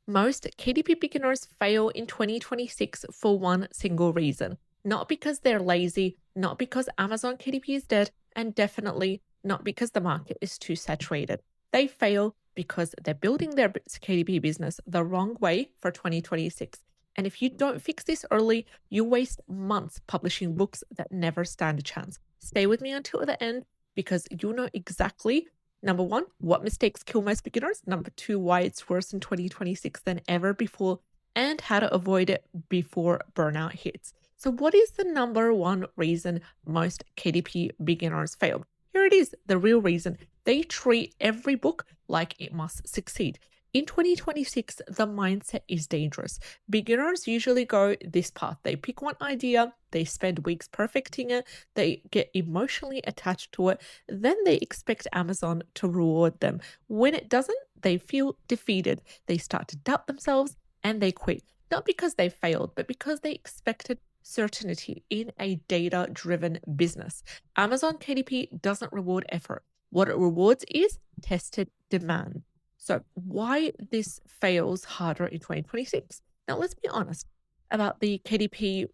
Most KDP beginners fail in 2026 for one single reason. Not because they're lazy, not because Amazon KDP is dead, and definitely not because the market is too saturated. They fail because they're building their KDP business the wrong way for 2026. And if you don't fix this early, you waste months publishing books that never stand a chance. Stay with me until the end because you know exactly number one, what mistakes kill most beginners. Number two, why it's worse in 2026 than ever before, and how to avoid it before burnout hits. So, what is the number one reason most KDP beginners fail? Here it is, the real reason. They treat every book like it must succeed. In 2026, the mindset is dangerous. Beginners usually go this path. They pick one idea, they spend weeks perfecting it, they get emotionally attached to it, then they expect Amazon to reward them. When it doesn't, they feel defeated. They start to doubt themselves and they quit. Not because they failed, but because they expected certainty in a data driven business. Amazon KDP doesn't reward effort. What it rewards is tested demand. So, why this fails harder in 2026? Now, let's be honest about the KDP,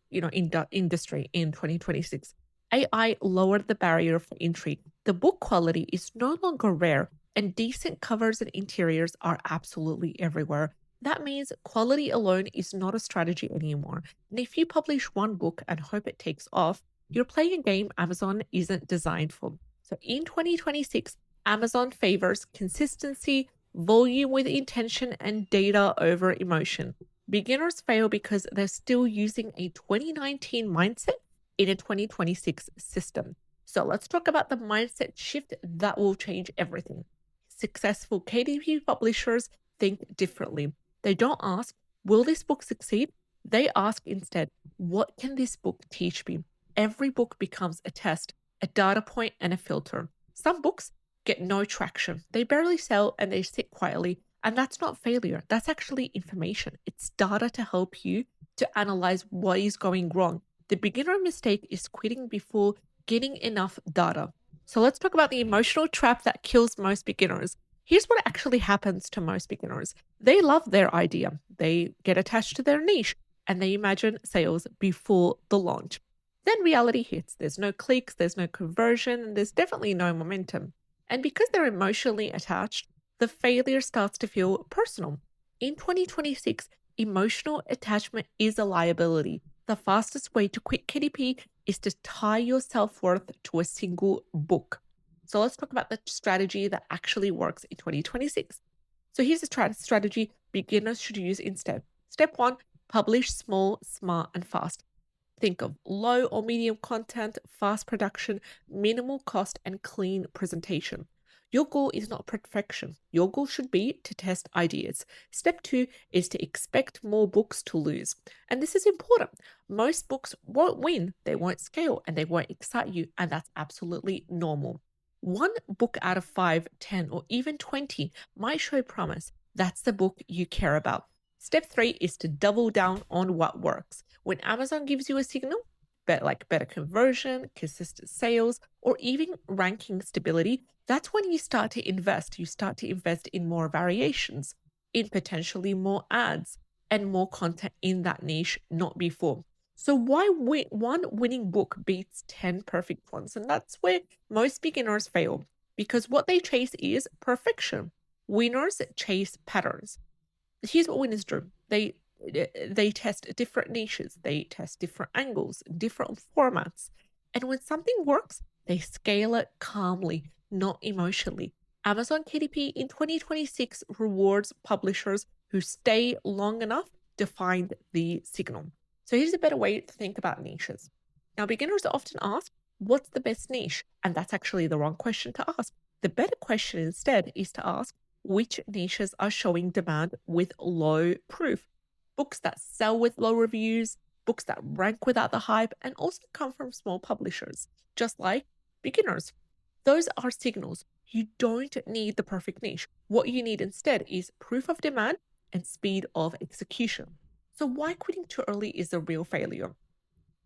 industry in 2026. AI lowered the barrier for entry. The book quality is no longer rare, and decent covers and interiors are absolutely everywhere. That means quality alone is not a strategy anymore. And if you publish one book and hope it takes off, you're playing a game Amazon isn't designed for. So in 2026, Amazon favors consistency, volume with intention, and data over emotion. Beginners fail because they're still using a 2019 mindset in a 2026 system. So let's talk about the mindset shift that will change everything. Successful KDP publishers think differently. They don't ask, will this book succeed? They ask instead, what can this book teach me? Every book becomes a test, a data point, and a filter. Some books get no traction. They barely sell and they sit quietly. And that's not failure. That's actually information. It's data to help you to analyze what is going wrong. The beginner mistake is quitting before getting enough data. So let's talk about the emotional trap that kills most beginners. Here's what actually happens to most beginners. They love their idea. They get attached to their niche and they imagine sales before the launch. Then reality hits. There's no clicks, there's no conversion, and there's definitely no momentum. And because they're emotionally attached, the failure starts to feel personal. In 2026, emotional attachment is a liability. The fastest way to quit KDP is to tie your self worth to a single book. So let's talk about the strategy that actually works in 2026. So here's a strategy beginners should use instead. Step one, publish small, smart, and fast. Think of low or medium content, fast production, minimal cost, and clean presentation. Your goal is not perfection. Your goal should be to test ideas. Step two is to expect more books to lose. And this is important. Most books won't win, they won't scale, and they won't excite you. And that's absolutely normal. One book out of 5, 10, or even 20 might show promise. That's the book you care about. Step three is to double down on what works. When Amazon gives you a signal, better conversion, consistent sales, or even ranking stability, that's when you start to invest. You start to invest in more variations, in potentially more ads, and more content in that niche, not before. So why one winning book beats 10 perfect ones? And that's where most beginners fail because what they chase is perfection. Winners chase patterns. Here's what winners do. They test different niches, they test different angles, different formats. And when something works, they scale it calmly, not emotionally. Amazon KDP in 2026 rewards publishers who stay long enough to find the signal. So here's a better way to think about niches. Now, beginners often ask, what's the best niche? And that's actually the wrong question to ask. The better question instead is to ask, which niches are showing demand with low proof? Books that sell with low reviews, books that rank without the hype, and also come from small publishers, just like beginners. Those are signals. You don't need the perfect niche. What you need instead is proof of demand and speed of execution. So, why quitting too early is a real failure?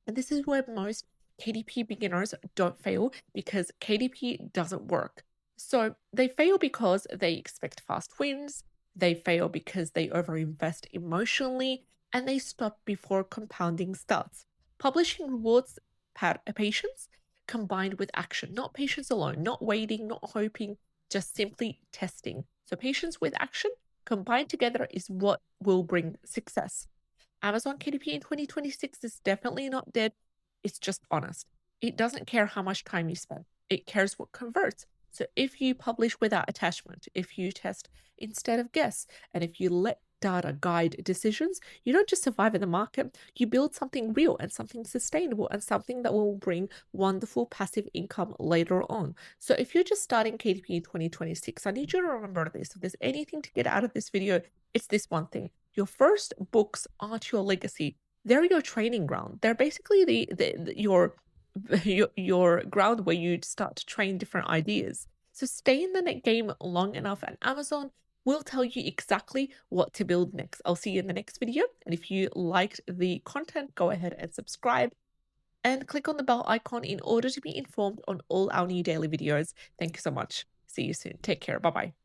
And this is where most KDP beginners don't fail because KDP doesn't work. So they fail because they expect fast wins, They fail because they overinvest emotionally and they stop before compounding starts. Publishing rewards patience combined with action, not patience alone, not waiting, not hoping, just simply testing. So, patience with action combined together is what will bring success. Amazon KDP in 2026 is definitely not dead. It's just honest. It doesn't care how much time you spend, it cares what converts. So if you publish without attachment, if you test instead of guess, and if you let data guide decisions, you don't just survive in the market, you build something real and something sustainable and something that will bring wonderful passive income later on. So if you're just starting KDP in 2026, I need you to remember this. If there's anything to get out of this video, it's this one thing. Your first books aren't your legacy. They're your training ground. They're basically your your ground where you start to train different ideas. So stay in the net game long enough, and Amazon will tell you exactly what to build next. I'll see you in the next video. And if you liked the content, go ahead and subscribe and click on the bell icon in order to be informed on all our new daily videos. Thank you so much. See you soon. Take care. Bye bye.